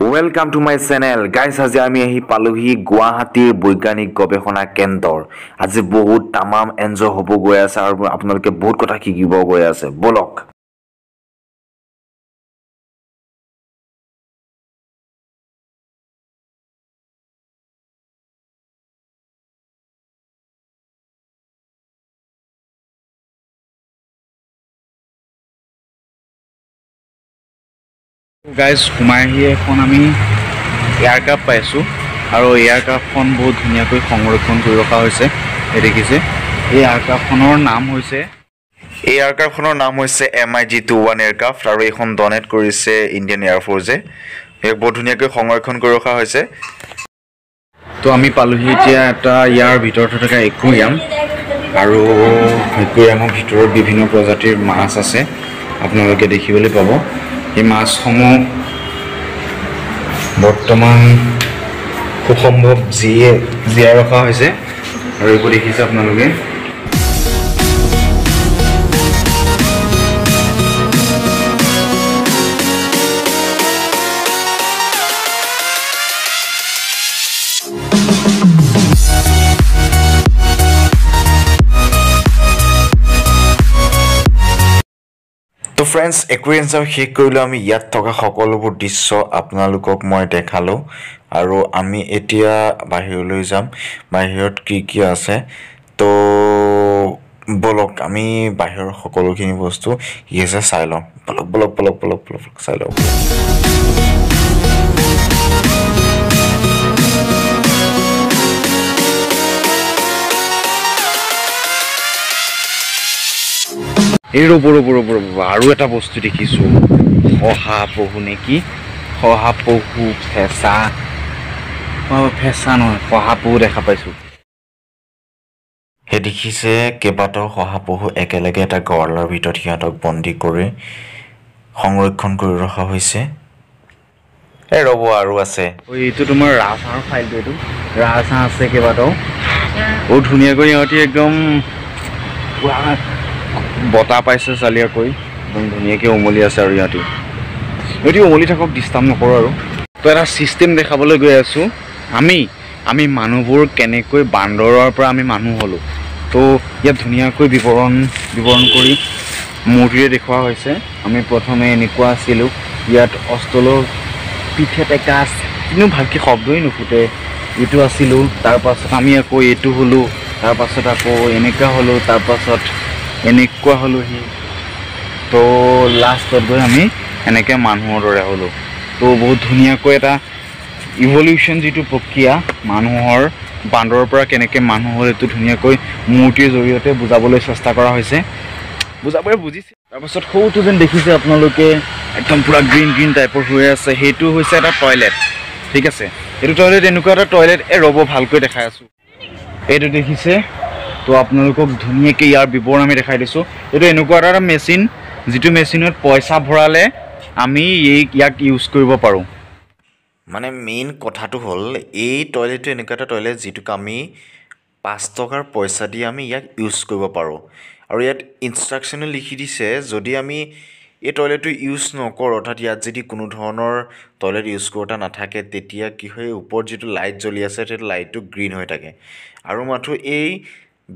Welcome to my channel. Guys, আজি আমি আহি পালোহি গুৱাহাটীৰ বৈজ্ঞানিক গৱেষণা কেন্দ্ৰৰ। আজি বহুত তামাম এনজয় হ'ব গৈ আছে আৰু আপোনালোকে বহুত কথা শিকিব গৈ আছে। বলক। গাইজ সোমাই আহি এখন আমি এয়াৰক্ৰাফ্ট পাইছোঁ আৰু এয়াৰক্ৰাফ্টখন বহুত ধুনীয়াকৈ সংৰক্ষণ কৰি ৰখা হৈছে। এই দেখিছে এই এয়াৰক্ৰাফ্টখনৰ নাম হৈছে MiG-21 এয়াৰক্ৰাফ্ট আৰু এইখন ডনেট কৰিছে ইণ্ডিয়ান এয়াৰফ'ৰ্চে। ইয়াক বহুত ধুনীয়াকৈ সংৰক্ষণ কৰি ৰখা হৈছে। তো আমি পালোহি এতিয়া এটা ইয়াৰ ভিতৰত থকা একুৰিয়াম আৰু একুৰিয়ামৰ ভিতৰত বিভিন্ন প্ৰজাতিৰ মাছ আছে, আপোনালোকে দেখিবলৈ পাব। এই মাছসমূহ বৰ্তমান খুব সম্ভৱ জীয়াই ৰখা হৈছে আৰু এইবোৰ দেখিছে আপোনালোকে। তো ফ্ৰেণ্ডছ, একুৰিয়াম চাই শেষ কৰিলোঁ। আমি ইয়াত থকা সকলোবোৰ দৃশ্য আপোনালোকক মই দেখালোঁ আৰু আমি এতিয়া বাহিৰলৈ যাম। বাহিৰত কি কি আছে তো বলক আমি বাহিৰৰ সকলোখিনি বস্তু কি আছে চাই লওঁ। বলক চাই লওঁ। এই ৰ'ব আৰু এটা বস্তু দেখিছোঁ, শহাপহু নেকি? শহাপহু ফেঁচা নহয়, শহাপহু দেখা পাইছোঁ। সেই দেখিছে কেইবাটাও শহাপহু একেলগে এটা গঁৰালৰ ভিতৰত সিহঁতক বন্দী কৰি সংৰক্ষণ কৰি ৰখা হৈছে। এই ৰ'ব আৰু আছে, এইটো তোমাৰ ৰাজহাঁহৰ ফাইলটো। এইটো ৰাজহাঁহ আছে কেইবাটাও, বহুত ধুনীয়াকৈ সিহঁতি একদম বতাহ পাইছে চালিয়াকৈ, একদম ধুনীয়াকৈ উমলি আছে আৰু সিহঁতি উমলি থাকক, ডিষ্টাৰ্ব নকৰোঁ আৰু। তো এটা ছিষ্টেম দেখাবলৈ গৈ আছোঁ। আমি মানুহবোৰ কেনেকৈ বান্দৰৰ পৰা আমি মানুহ হ'লোঁ, তো ইয়াত ধুনীয়াকৈ বিৱৰণ কৰি মূৰ্তিৰে দেখুওৱা হৈছে। আমি প্ৰথমে এনেকুৱা আছিলোঁ, ইয়াত অষ্টলৰ পিঠে টেকা আছে, কিন্তু ভালকৈ শব্দই নুফুটে, এইটো আছিলোঁ। তাৰপাছত আমি আকৌ এইটো হ'লোঁ, তাৰপাছত আকৌ এনেকুৱা হ'লোঁ, তাৰপাছত এনেকুৱা হ'লোহি, তো লাষ্টত গৈ আমি এনেকৈ মানুহৰ দৰে হ'লোঁ। তো বহুত ধুনীয়াকৈ এটা ইভলিউশ্যন যিটো প্ৰক্ৰিয়া মানুহৰ বান্দৰৰ পৰা কেনেকৈ মানুহ হ'ল, এইটো ধুনীয়াকৈ মূৰ্তিৰ জৰিয়তে বুজাবলৈ চেষ্টা কৰা হৈছে। বুজাবলৈ বুজিছে। তাৰপাছত সৰুটো যেন দেখিছে আপোনালোকে, একদম পূৰা গ্ৰীণ টাইপৰ হৈ আছে, সেইটো হৈছে এটা টয়লেট। ঠিক আছে, এইটো টয়লেট এনেকুৱা এটা টয়লেট। ৰ'ব ভালকৈ দেখাই আছোঁ। এইটো দেখিছে, তো আপোনালোকক ধুনীয়াকৈ ইয়াৰ বিৱৰণ আমি দেখাই দিছোঁ। এইটো এনেকুৱা এটা মেচিন, যিটো মেচিনত পইচা ভৰালে আমি ইয়াক ইউজ কৰিব পাৰোঁ। মানে মেইন কথাটো হ'ল, এই টয়লেটটো এনেকুৱা এটা টয়লেট যিটোক আমি 5 টকাৰ পইচা দি আমি ইয়াক ইউজ কৰিব পাৰোঁ। আৰু ইয়াত ইনষ্ট্ৰাকশ্যনো লিখি দিছে, যদি আমি এই টয়লেটটো ইউজ নকৰোঁ, অৰ্থাৎ ইয়াত যদি কোনো ধৰণৰ টয়লেট ইউজ কৰোঁতা নাথাকে, তেতিয়া কি হয়, ওপৰত যিটো লাইট জ্বলি আছে সেইটো লাইটটো গ্ৰীণ হৈ থাকে। আৰু মাথো এই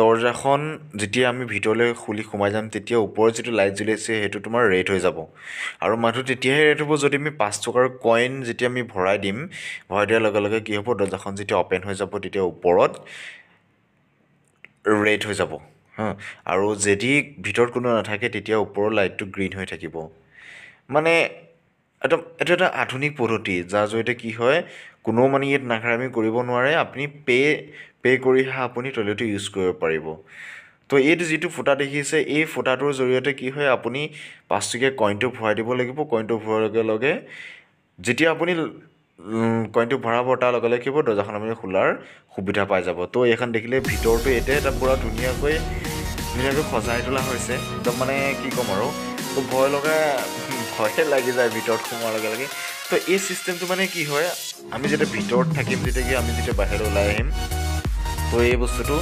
দৰ্জাখন যেতিয়া আমি ভিতৰলৈ খুলি সোমাই যাম, তেতিয়া ওপৰত যিটো লাইট জ্বলি আছে সেইটো তোমাৰ ৰেড হৈ যাব। আৰু মাথো তেতিয়াহে ৰেড হ'ব যদি আমি 5 টকাৰ কইন যেতিয়া আমি ভৰাই দিয়াৰ লগে লগে কি হ'ব, দৰ্জাখন যেতিয়া অ'পেন হৈ যাব তেতিয়া ওপৰত ৰেড হৈ যাব। আৰু যদি ভিতৰত কোনো নাথাকে তেতিয়া ওপৰৰ লাইটটো গ্ৰীণ হৈ থাকিব। মানে এইটো এটা আধুনিক পদ্ধতি, যাৰ জৰিয়তে কি হয়, কোনো মানে ইয়াত নাকামি কৰিব নোৱাৰে। আপুনি পে' কৰিহে আপুনি টয়লেটটো ইউজ কৰিব পাৰিব। তো এইটো যিটো ফুটা দেখিছে, এই ফুটাটোৰ জৰিয়তে কি হয়, আপুনি 5 টকীয়া কইনটো ভৰাই দিব লাগিব। কইনটো ভৰোৱাৰ লগে লগে যেতিয়া আপুনি কইনটো ভৰাব, তাৰ লগে লগে কি হ'ব, দৰ্জাখন আপুনি খোলাৰ সুবিধা পাই যাব। তো এইখন দেখিলে ভিতৰটো এতিয়া এটা পূৰা ধুনীয়াকৈ সজাই তোলা হৈছে, একদম মানে কি ক'ম আৰু, তো ভয়ে লাগি যায় ভিতৰত সোমোৱাৰ লগে লগে। তো এই ছিষ্টেমটো মানে কি হয়, আমি যেতিয়া ভিতৰত থাকিম, আমি যেতিয়া বাহিৰত ওলাই আহিম, তো এই বস্তুটো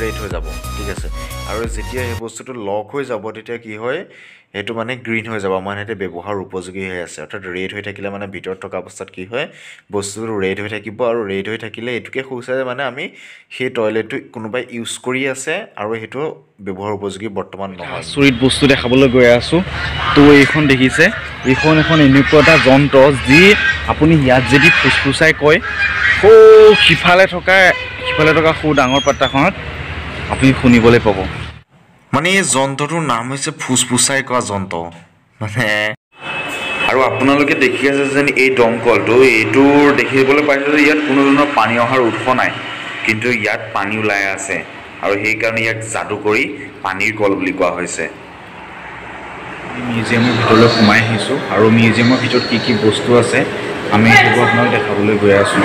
ৰেড হৈ যাব। ঠিক আছে, আৰু যেতিয়া সেই বস্তুটো লক হৈ যাব তেতিয়া কি হয় সেইটো মানে গ্ৰীণ হৈ যাব মানে সেইটো ব্যৱহাৰ উপযোগী হৈ আছে অৰ্থাৎ ৰেড হৈ থাকিলে মানে ভিতৰত থকা অৱস্থাত কি হয় বস্তুটো ৰেড হৈ থাকিব আৰু ৰেড হৈ থাকিলে এইটোকে সূচায় মানে আমি সেই টয়লেটটো কোনোবাই ইউজ কৰি আছে আৰু সেইটো ব্যৱহাৰ উপযোগী বৰ্তমান নহয় আচৰিত বস্তু দেখাবলৈ গৈ আছোঁ তো এইখন দেখিছে এইখন এখন এনেকুৱা এটা যন্ত্ৰ যি আপুনি ইয়াত যদি ফুচফুচাই কয় সিফালে থকা সৌ ডাঙৰ পাত্তাখনত আপুনি শুনিবলৈ পাব মানে এই যন্ত্ৰটোৰ নাম হৈছে ফুচফুচাই কোৱা যন্ত্ৰ মানে আৰু আপোনালোকে দেখি আছে যেন এই দমকলটো এইটোৰ দেখিবলৈ পাইছে যে ইয়াত কোনো ধৰণৰ পানী অহাৰ উৎস নাই কিন্তু ইয়াত পানী ওলাই আছে আৰু সেইকাৰণে ইয়াক যাদু কৰি পানীৰ কল বুলি কোৱা হৈছে মিউজিয়ামৰ ভিতৰলৈ সোমাই আহিছোঁ আৰু মিউজিয়ামৰ ভিতৰত কি কি বস্তু আছে আমি সেইবোৰ আপোনাক দেখাবলৈ গৈ আছোঁ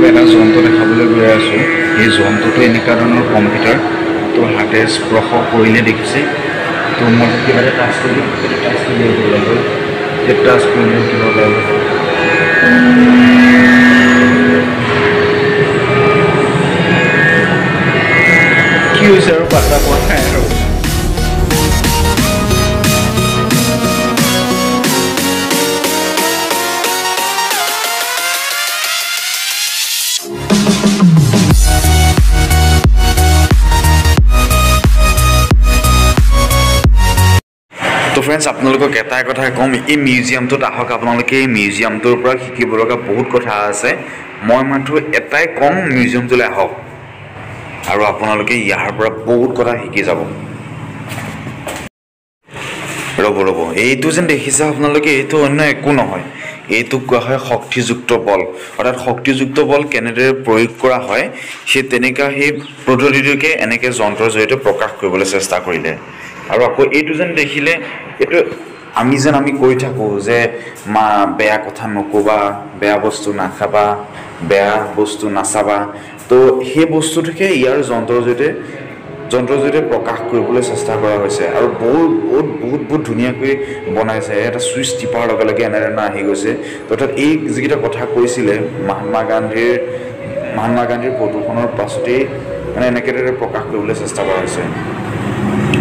এটা যন্ত্ৰ দেখাবলৈ গৈ আছোঁ এই যন্ত্ৰটো এনেকুৱা ধৰণৰ কম্পিউটাৰ তো হাতে স্পৰ্শ কৰিলে দেখিছে তো মই কিবা এটা টাচ কৰিলোঁ টাচ কৰিলে টাচ কৰিলে কিবা ওলাব কি হৈছে আৰু পাত্তা পোৱা নাই আৰু তো ফ্ৰেণ্ডছ আপোনালোকক এটাই কথা ক'ম এই মিউজিয়ামটোত আহক আপোনালোকে এই মিউজিয়ামটোৰ পৰা শিকিব লগা বহুত কথা আছে মই মাত্ৰ এটাই ক'ম মিউজিয়ামটোলৈ আহক আৰু আপোনালোকে ইয়াৰ পৰা বহুত কথা শিকি যাব ৰ'ব এইটো যেন দেখিছে আপোনালোকে এইটো অন্য একো নহয় এইটোক কোৱা হয় শক্তিযুক্ত বল অৰ্থাৎ শক্তিযুক্ত বল কেনেদৰে প্ৰয়োগ কৰা হয় সেই তেনেকুৱা সেই পদ্ধতিটোকে এনেকৈ যন্ত্ৰৰ জৰিয়তে প্ৰকাশ কৰিবলৈ চেষ্টা কৰিলে আৰু আকৌ এইটো যেন দেখিলে এইটো আমি কৈ থাকোঁ যে মা বেয়া কথা নক'বা বেয়া বস্তু নাখাবা বেয়া বস্তু নাচাবা তো সেই বস্তুটোকে ইয়াৰ যন্ত্ৰৰ জৰিয়তে প্ৰকাশ কৰিবলৈ চেষ্টা কৰা হৈছে আৰু বহুত ধুনীয়াকৈ বনাইছে এটা চুইচ টিপাৰ লগে লগে এনেধৰণৰ আহি গৈছে অৰ্থাৎ এই যিকেইটা কথা কৈছিলে মহাত্মা গান্ধীৰ প্ৰদূষণৰ পাছতেই মানে এনেকেদৰে প্ৰকাশ কৰিবলৈ চেষ্টা কৰা হৈছে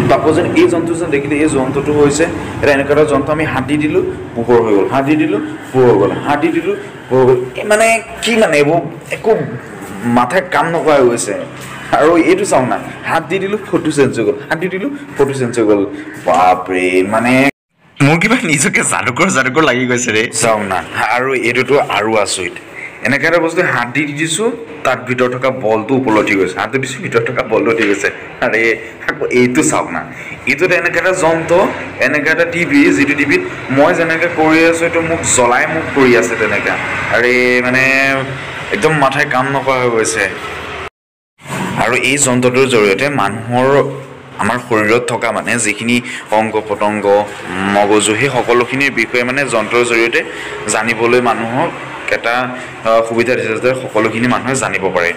তাপো যেন এই যন্ত্ৰ যেন দেখিলে এই যন্ত্ৰটো হৈছে এটা এনেকুৱা এটা যন্ত্ৰ আমি হাত দি দিলোঁ পোহৰ হৈ গ'ল হাত দি দিলোঁ পোহৰ হৈ গ'ল হাত দি দিলোঁ পোহৰ হৈ গ'ল এই মানে কি মানে এইবোৰ একো মাথাই কাম নকৰা হৈ গৈছে আৰু এইটো চাওঁ না হাত দি দিলোঁ ফটো চেঞ্জ হৈ গ'ল হাত দি দিলোঁ ফটো চেঞ্জ হৈ গ'ল বাপৰে মানে মোৰ কিবা নিজকে যাদুকৰ লাগি গৈছে ৰে চাওঁ না আৰু এইটোতো আৰু আচৰিত এনেকৈ এটা বস্তু হাত দি দিছোঁ তাত ভিতৰত থকা বলটো ওপৰলৈ উঠি গৈছে হাতটো দিছোঁ ভিতৰত থকা বলটো উঠি গৈছে আৰে আকৌ এইটো চাওক না এইটোত এনেকৈ এটা যন্ত্ৰ এনেকৈ এটা টিভি যিটো টিভিত মই যেনেকৈ কৰি আছোঁ এইটো মোক জ্বলাই মোক কৰি আছে তেনেকৈ আৰে মানে একদম মাথাই কাম নকৰা হৈ গৈছে আৰু এই যন্ত্ৰটোৰ জৰিয়তে আমাৰ শৰীৰত থকা মানে যিখিনি অংগ পতংগ মগজু সেই সকলোখিনিৰ বিষয়ে মানে যন্ত্ৰৰ জৰিয়তে জানিবলৈ মানুহক এটা সুবিধা দিছে যে সকলোখিনি মানুহে জানিব পাৰে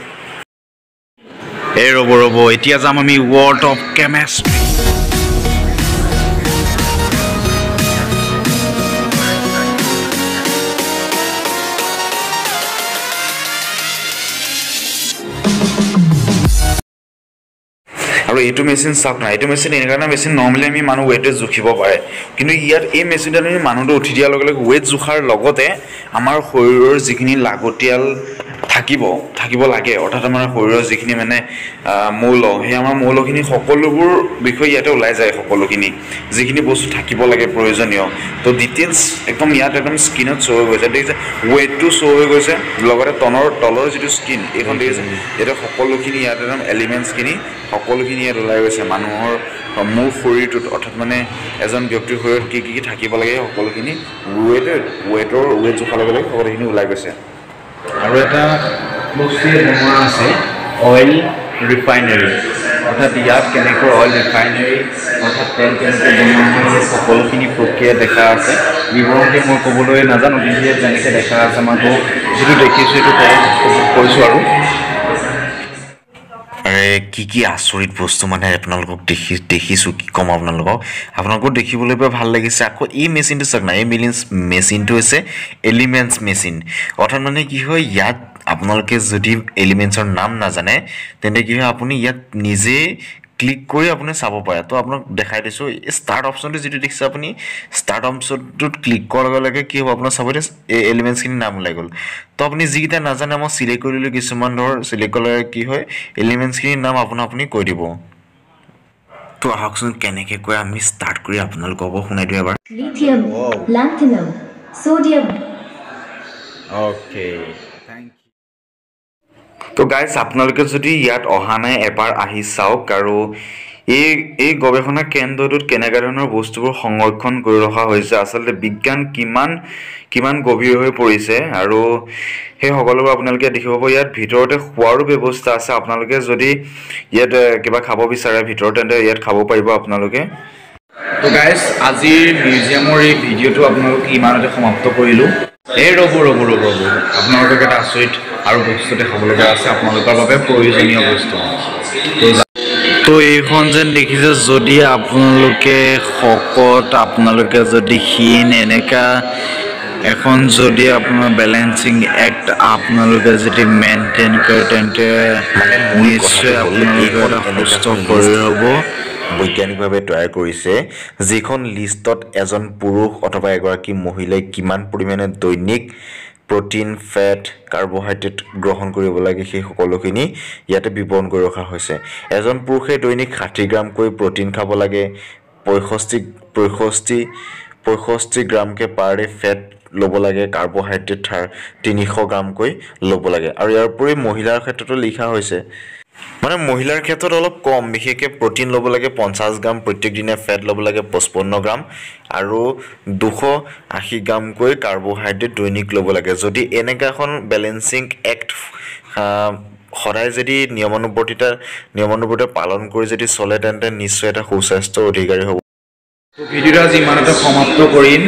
এই ৰ'ব এতিয়া যাম আমি ৱৰ্ল্ড অফ কেমেষ্ট্ৰি আৰু এইটো মেচিন চাওক না এইটো মেচিন এনেকুৱা মেচিন নৰ্মেলি আমি মানুহ ৱেইটে জুখিব পাৰে কিন্তু ইয়াত এই মেচিনটো আমি মানুহটো উঠি দিয়াৰ লগে লগে ৱেইট জোখাৰ লগতে আমাৰ শৰীৰৰ যিখিনি লাগতিয়াল থাকিব লাগে অৰ্থাৎ আমাৰ শৰীৰৰ যিখিনি মানে মৌল সেই আমাৰ মৌলখিনি সকলোবোৰ বিষয় ইয়াতে ওলাই যায় সকলোখিনি যিখিনি বস্তু থাকিব লাগে প্ৰয়োজনীয় তো ডিটেইলছ একদম ইয়াত একদম স্কিনত শ্ব' হৈ গৈছে দেখিছে ৱেইটটো শ্ব' হৈ গৈছে লগতে তলৰ যিটো স্কিন এইখন দেখিছে ইয়াতে সকলোখিনি ইয়াত একদম এলিমেণ্টছখিনি সকলোখিনি ইয়াত ওলাই গৈছে মানুহৰ মোৰ শৰীৰটোত অৰ্থাৎ মানে এজন ব্যক্তিৰ শৰীৰত কি থাকিব লাগে সকলোখিনি ৱেইট জোখাৰ লগে লগে সকলোখিনি ওলাই গৈছে আৰু এটা বস্তুৱে বনোৱা আছে অইল ৰিফাইনাৰী অৰ্থাৎ ইয়াত কেনেকৈ অইল ৰিফাইনেৰী অৰ্থাৎ তেল কেনেকৈ বনোৱা হয় সেই সকলোখিনি প্ৰক্ৰিয়া দেখা আছে বিৱৰণতে মই ক'বলৈ নাজানো কিন্তু ইয়াত যেনেকৈ দেখা আছে মই যিটো দেখিছোঁ সেইটো কৈছোঁ আৰু কি আচৰিত বস্তু মানে আপোনালোকক দেখিছোঁ কি ক'ম আপোনালোকক দেখিবলৈ পাই ভাল লাগিছে আকৌ এই মেচিনটো চাওক না এই মেচিনটো হৈছে এলিমেণ্টছ মেচিন অৰ্থাৎ মানে কি হয় ইয়াত আপোনালোকে যদি এলিমেণ্টছৰ নাম নাজানে তেন্তে কি হয় আপুনি ইয়াত নিজে ক্লিক কৰি আপুনি চাব পাৰে তো আপোনাক দেখাই দিছোঁ এই ষ্টাৰ্ট অপশ্যনটো যিটো দেখিছে আপুনি ষ্টাৰ্ট অপশ্যনটোত ক্লিক কৰাৰ লগে লগে কি হ'ব আপোনাৰ চাব এই এলিমেণ্টছখিনিৰ নাম ওলাই গ'ল তো আপুনি যিকেইটা নাজানে মই চিলেক্ট কৰি ল'লোঁ কিছুমান চিলেক্ট কৰিলে কি হয় এলিমেণ্টছখিনিৰ নাম আপুনি কৈ দিব তো আহকচোন কেনেকৈ কৈ আমি ষ্টাৰ্ট কৰি আপোনালোকক শুনাই দিওঁ এবাৰ লিথিয়াম প্লাটিনাম সোডিয়াম অ'কে তো গাইজ আপোনালোকে যদি ইয়াত অহা নাই এবাৰ আহি চাওক আৰু এই গৱেষণা কেন্দ্ৰটোত কেনেকুৱা ধৰণৰ বস্তুবোৰ সংৰক্ষণ কৰি ৰখা হৈছে আচলতে বিজ্ঞান কিমান গভীৰ হৈ পৰিছে আৰু সেই সকলোবোৰ আপোনালোকে দেখিব পাব ইয়াত ভিতৰতে খোৱাৰো ব্যৱস্থা আছে আপোনালোকে যদি ইয়াত কিবা খাব বিচাৰে ভিতৰত তেন্তে ইয়াত খাব পাৰিব আপোনালোকে তো গাইজ আজিৰ মিউজিয়ামৰ এই ভিডিঅ'টো আপোনালোকে ইমানতে সমাপ্ত কৰিলোঁ ৰ'ব আপোনালোকক এটা আচৰিত আৰু বস্তু দেখাব লগা আছে আপোনালোকৰ বাবে প্ৰয়োজনীয় বস্তু তো এইখন যেন দেখিছে যদি আপোনালোকে শকত আপোনালোকে যদি ক্ষীণ এনেকুৱা এখন যদি আপোনাৰ বেলেঞ্চিং এক্ট আপোনালোকে যদি মেইনটেইন কৰে তেন্তে মানে নিশ্চয় আপোনালোকে এটা সুস্থ শৰীৰ হ'ব বৈজ্ঞানিকভাৱে তৈয়াৰ কৰিছে যিখন লিষ্টত এজন পুৰুষ অথবা এগৰাকী মহিলাই কিমান পৰিমাণে দৈনিক প্ৰটিন ফেট কাৰ্বহাইড্ৰেট গ্ৰহণ কৰিব লাগে সেই সকলোখিনি ইয়াতে বিৱৰণ কৰি ৰখা হৈছে এজন পুৰুষে দৈনিক 60 গ্ৰামকৈ প্ৰটিন খাব লাগে 65 গ্ৰামকৈ পাৰ ডে ফেট ল'ব লাগে কাৰ্বহাইড্ৰেট 300 গ্ৰামকৈ ল'ব লাগে আৰু ইয়াৰ উপৰি মহিলাৰ ক্ষেত্ৰতো লিখা হৈছে মানে মহিলাৰ ক্ষেত্ৰত অলপ কম বিশেষকৈ প্ৰটিন ল'ব লাগে 50 গ্ৰাম প্ৰত্যেক দিনে ফেট ল'ব লাগে 55 গ্ৰাম আৰু 280 গ্ৰামকৈ কাৰ্বহাইড্ৰেট দৈনিক ল'ব লাগে যদি এনেকুৱা এখন বেলেঞ্চিং এক্ট সদায় যদি নিয়মানুৱৰ্তিতা পালন কৰি যদি চলে তেন্তে নিশ্চয় এটা সুস্বাস্থ্যৰ অধিকাৰী হ'ব ভিডিঅ'টো আজি ইমানতে সমাপ্ত কৰিম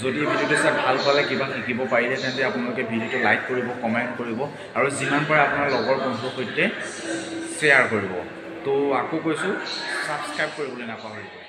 যদি ভিডিঅ'টো চাই ভাল পালে কিবা শিকিব পাৰিলে তেন্তে আপোনালোকে ভিডিঅ'টো লাইক কৰিব কমেণ্ট কৰিব আৰু যিমান পাৰে আপোনাৰ লগৰ বন্ধুৰ সৈতে শ্বেয়াৰ কৰিব তো আকৌ কৈছোঁ ছাবস্ক্ৰাইব কৰিবলৈ নাপাহৰিব